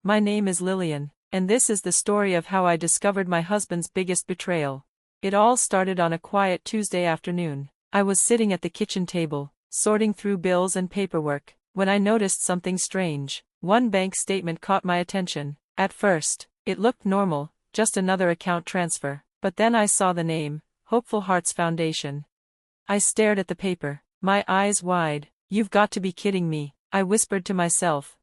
My name is Lillian, and this is the story of how I discovered my husband's biggest betrayal. It all started on a quiet Tuesday afternoon. I was sitting at the kitchen table, sorting through bills and paperwork, when I noticed something strange. One bank statement caught my attention. At first, it looked normal, just another account transfer, but then I saw the name, Hopeful Hearts Foundation. I stared at the paper, my eyes wide. "You've got to be kidding me," I whispered to myself.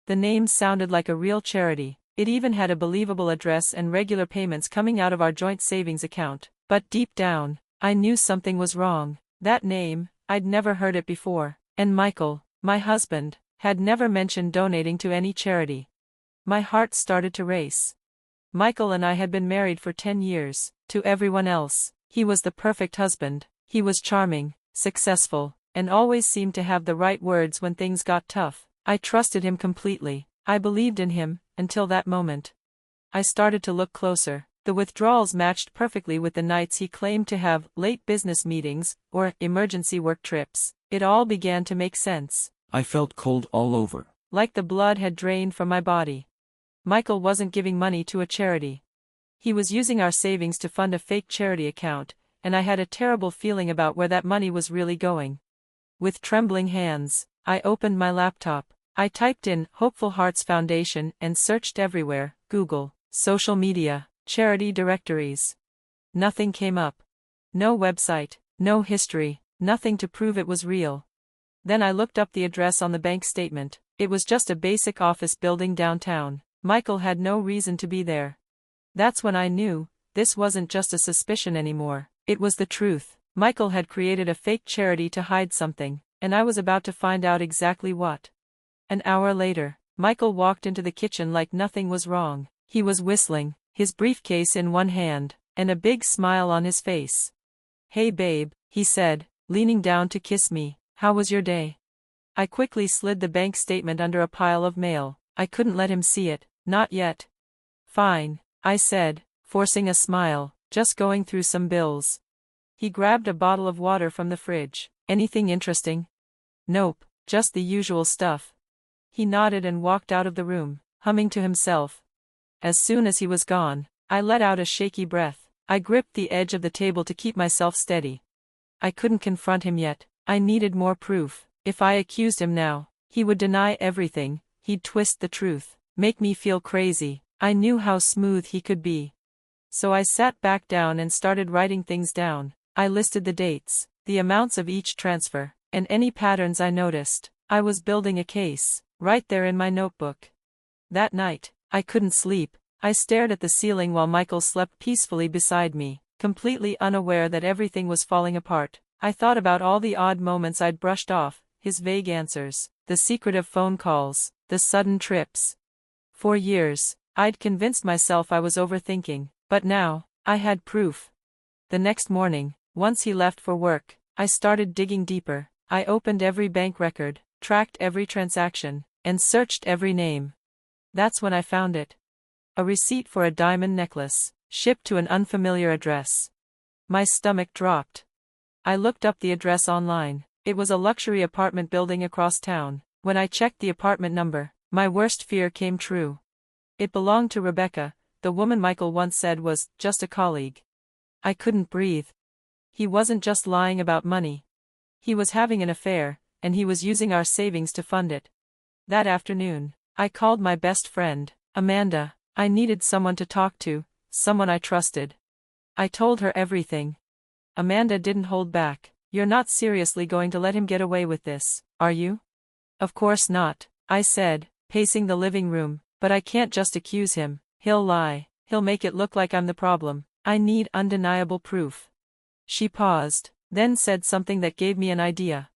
The name sounded like a real charity. It even had a believable address and regular payments coming out of our joint savings account. But deep down, I knew something was wrong. That name, I'd never heard it before. And Michael, my husband, had never mentioned donating to any charity. My heart started to race. Michael and I had been married for 10 years. To everyone else, he was the perfect husband. He was charming, successful, and always seemed to have the right words when things got tough. I trusted him completely. I believed in him, until that moment. I started to look closer. The withdrawals matched perfectly with the nights he claimed to have late business meetings or emergency work trips. It all began to make sense. I felt cold all over. Like the blood had drained from my body. Michael wasn't giving money to a charity. He was using our savings to fund a fake charity account, and I had a terrible feeling about where that money was really going. With trembling hands, I opened my laptop. I typed in Hopeful Hearts Foundation and searched everywhere: Google, social media, charity directories. Nothing came up. No website, no history, nothing to prove it was real. Then I looked up the address on the bank statement. It was just a basic office building downtown. Michael had no reason to be there. That's when I knew, this wasn't just a suspicion anymore. It was the truth. Michael had created a fake charity to hide something, and I was about to find out exactly what. An hour later, Michael walked into the kitchen like nothing was wrong. He was whistling, his briefcase in one hand, and a big smile on his face. "Hey babe," he said, leaning down to kiss me. "How was your day?" I quickly slid the bank statement under a pile of mail. I couldn't let him see it, not yet. "Fine," I said, forcing a smile, "just going through some bills." He grabbed a bottle of water from the fridge. "Anything interesting?" "Nope, just the usual stuff." He nodded and walked out of the room, humming to himself. As soon as he was gone, I let out a shaky breath. I gripped the edge of the table to keep myself steady. I couldn't confront him yet. I needed more proof. If I accused him now, he would deny everything. He'd twist the truth, make me feel crazy. I knew how smooth he could be. So I sat back down and started writing things down. I listed the dates, the amounts of each transfer, and any patterns I noticed. I was building a case, right there in my notebook. That night, I couldn't sleep. I stared at the ceiling while Michael slept peacefully beside me, completely unaware that everything was falling apart. I thought about all the odd moments I'd brushed off, his vague answers, the secretive phone calls, the sudden trips. For years, I'd convinced myself I was overthinking, but now, I had proof. The next morning, once he left for work, I started digging deeper. I opened every bank record, tracked every transaction, and searched every name. That's when I found it. A receipt for a diamond necklace, shipped to an unfamiliar address. My stomach dropped. I looked up the address online. It was a luxury apartment building across town. When I checked the apartment number, my worst fear came true. It belonged to Rebecca, the woman Michael once said was just a colleague. I couldn't breathe. He wasn't just lying about money. He was having an affair, and he was using our savings to fund it. That afternoon, I called my best friend, Amanda. I needed someone to talk to, someone I trusted. I told her everything. Amanda didn't hold back. "You're not seriously going to let him get away with this, are you?" "Of course not," I said, pacing the living room, "but I can't just accuse him. He'll lie. He'll make it look like I'm the problem. I need undeniable proof." She paused, then said something that gave me an idea.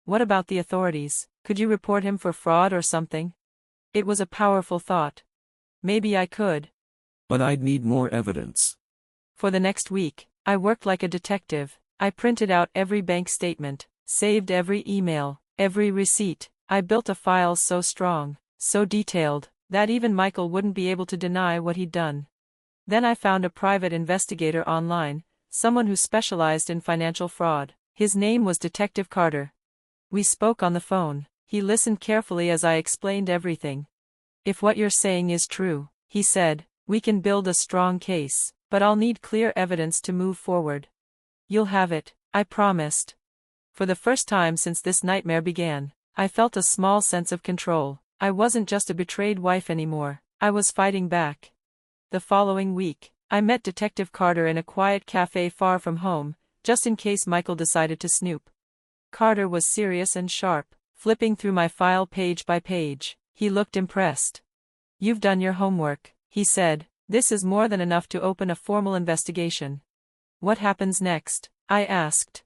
"What about the authorities? Could you report him for fraud or something?" It was a powerful thought. Maybe I could. But I'd need more evidence. For the next week, I worked like a detective. I printed out every bank statement, saved every email, every receipt. I built a file so strong, so detailed, that even Michael wouldn't be able to deny what he'd done. Then I found a private investigator online, someone who specialized in financial fraud. His name was Detective Carter. We spoke on the phone. He listened carefully as I explained everything. If what you're saying is true, he said, we can build a strong case, but I'll need clear evidence to move forward. You'll have it, I promised. For the first time since this nightmare began, I felt a small sense of control. I wasn't just a betrayed wife anymore, I was fighting back. The following week, I met Detective Carter in a quiet cafe far from home, just in case Michael decided to snoop. Carter was serious and sharp, flipping through my file page by page. He looked impressed. You've done your homework, he said. This is more than enough to open a formal investigation. What happens next? I asked.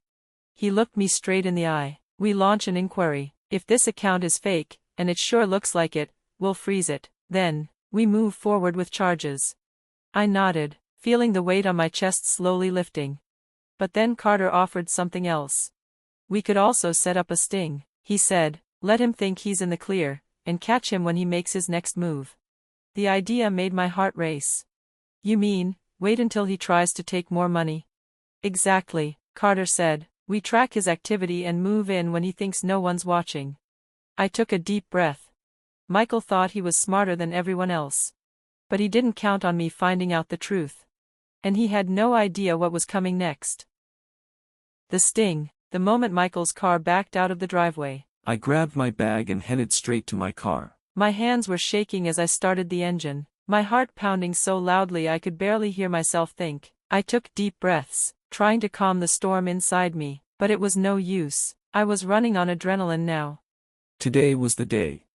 He looked me straight in the eye. We launch an inquiry. If this account is fake, and it sure looks like it, we'll freeze it. Then, we move forward with charges. I nodded, feeling the weight on my chest slowly lifting. But then Carter offered something else. We could also set up a sting, he said. Let him think he's in the clear, and catch him when he makes his next move. The idea made my heart race. You mean, wait until he tries to take more money? Exactly, Carter said. We track his activity and move in when he thinks no one's watching. I took a deep breath. Michael thought he was smarter than everyone else. But he didn't count on me finding out the truth. And he had no idea what was coming next. The sting, the moment Michael's car backed out of the driveway. I grabbed my bag and headed straight to my car. My hands were shaking as I started the engine, my heart pounding so loudly I could barely hear myself think. I took deep breaths, trying to calm the storm inside me, but it was no use. I was running on adrenaline now. Today was the day.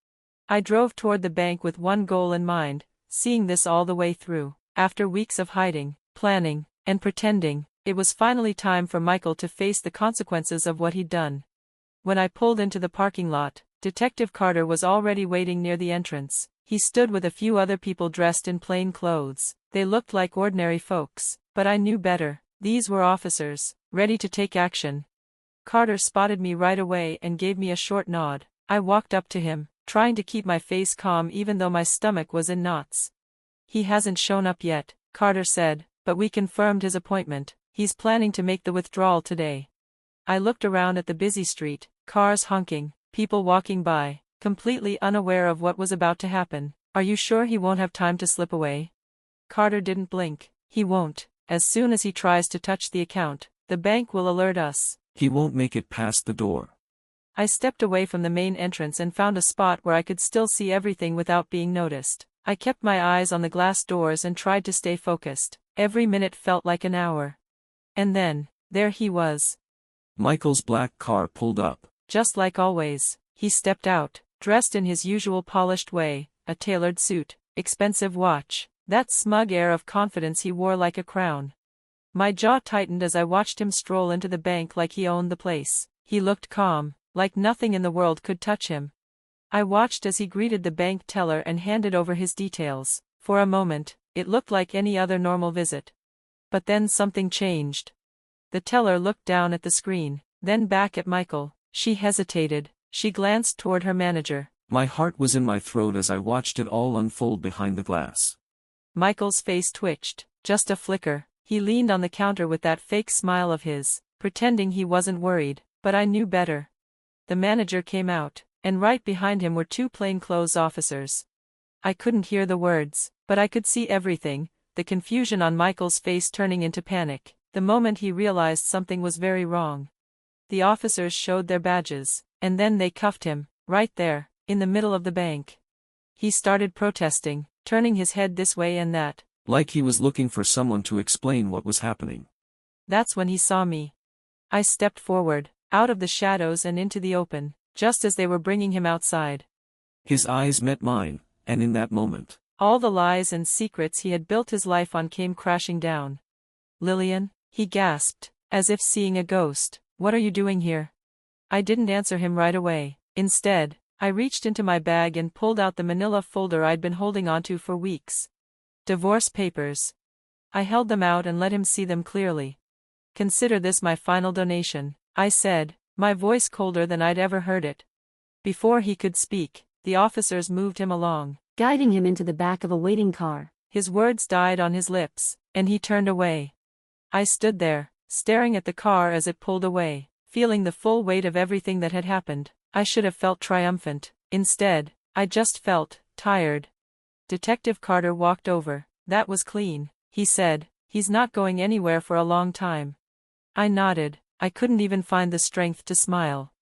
I drove toward the bank with one goal in mind, seeing this all the way through. After weeks of hiding, planning, and pretending, it was finally time for Michael to face the consequences of what he'd done. When I pulled into the parking lot, Detective Carter was already waiting near the entrance. He stood with a few other people dressed in plain clothes. They looked like ordinary folks, but I knew better. These were officers, ready to take action. Carter spotted me right away and gave me a short nod. I walked up to him, trying to keep my face calm even though my stomach was in knots. He hasn't shown up yet, Carter said, but we confirmed his appointment. He's planning to make the withdrawal today. I looked around at the busy street, cars honking, people walking by, completely unaware of what was about to happen. Are you sure he won't have time to slip away? Carter didn't blink. He won't. As soon as he tries to touch the account, the bank will alert us. He won't make it past the door. I stepped away from the main entrance and found a spot where I could still see everything without being noticed. I kept my eyes on the glass doors and tried to stay focused. Every minute felt like an hour. And then, there he was. Michael's black car pulled up. Just like always, he stepped out, dressed in his usual polished way, a tailored suit, expensive watch, that smug air of confidence he wore like a crown. My jaw tightened as I watched him stroll into the bank like he owned the place. He looked calm, like nothing in the world could touch him. I watched as he greeted the bank teller and handed over his details. For a moment, it looked like any other normal visit. But then something changed. The teller looked down at the screen, then back at Michael. She hesitated. She glanced toward her manager. My heart was in my throat as I watched it all unfold behind the glass. Michael's face twitched, just a flicker. He leaned on the counter with that fake smile of his, pretending he wasn't worried, but I knew better. The manager came out, and right behind him were two plainclothes officers. I couldn't hear the words, but I could see everything, the confusion on Michael's face turning into panic, the moment he realized something was very wrong. The officers showed their badges, and then they cuffed him, right there, in the middle of the bank. He started protesting, turning his head this way and that. Like he was looking for someone to explain what was happening. That's when he saw me. I stepped forward, out of the shadows and into the open, just as they were bringing him outside. His eyes met mine, and in that moment, all the lies and secrets he had built his life on came crashing down. Lillian, he gasped, as if seeing a ghost, what are you doing here? I didn't answer him right away. Instead, I reached into my bag and pulled out the manila folder I'd been holding onto for weeks. Divorce papers. I held them out and let him see them clearly. Consider this my final donation, I said, my voice colder than I'd ever heard it. Before he could speak, the officers moved him along, guiding him into the back of a waiting car. His words died on his lips, and he turned away. I stood there, staring at the car as it pulled away, feeling the full weight of everything that had happened. I should have felt triumphant. Instead, I just felt Tired. Detective Carter walked over. That was clean, he said. He's not going anywhere for a long time. I nodded. I couldn't even find the strength to smile.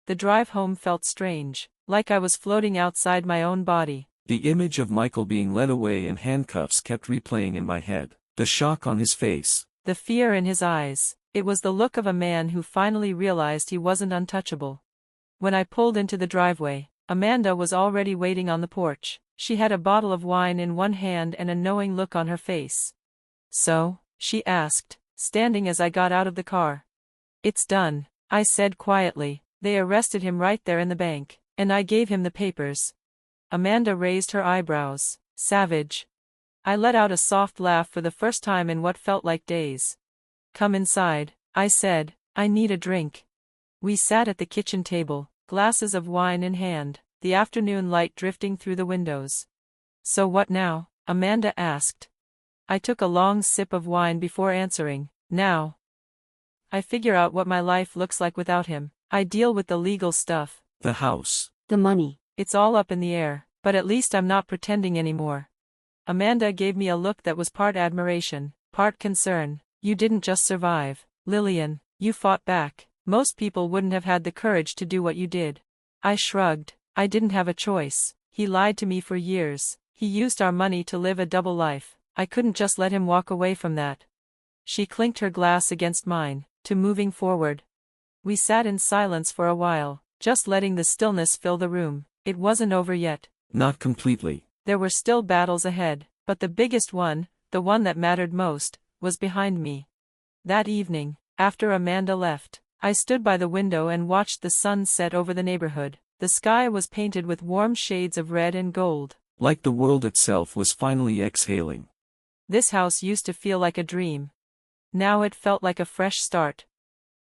The drive home felt strange, like I was floating outside my own body. The image of Michael being led away in handcuffs kept replaying in my head. The shock on his face. The fear in his eyes. It was the look of a man who finally realized he wasn't untouchable. When I pulled into the driveway, Amanda was already waiting on the porch. She had a bottle of wine in one hand and a knowing look on her face. "So?" she asked, standing as I got out of the car. "It's done," I said quietly. "They arrested him right there in the bank, and I gave him the papers." Amanda raised her eyebrows. "Savage." I let out a soft laugh for the first time in what felt like days. "Come inside," I said. "I need a drink." We sat at the kitchen table, glasses of wine in hand, the afternoon light drifting through the windows. "So what now?" Amanda asked. I took a long sip of wine before answering. "Now I figure out what my life looks like without him. I deal with the legal stuff. The house. The money. It's all up in the air, but at least I'm not pretending anymore." Amanda gave me a look that was part admiration, part concern. "You didn't just survive, Lillian, you fought back. Most people wouldn't have had the courage to do what you did." I shrugged. I didn't have a choice. He lied to me for years. He used our money to live a double life. I couldn't just let him walk away from that. She clinked her glass against mine, moving forward. We sat in silence for a while, just letting the stillness fill the room. It wasn't over yet. Not completely. There were still battles ahead, but the biggest one, the one that mattered most, was behind me. That evening, after Amanda left, I stood by the window and watched the sun set over the neighborhood. The sky was painted with warm shades of red and gold. Like the world itself was finally exhaling. This house used to feel like a dream. Now it felt like a fresh start,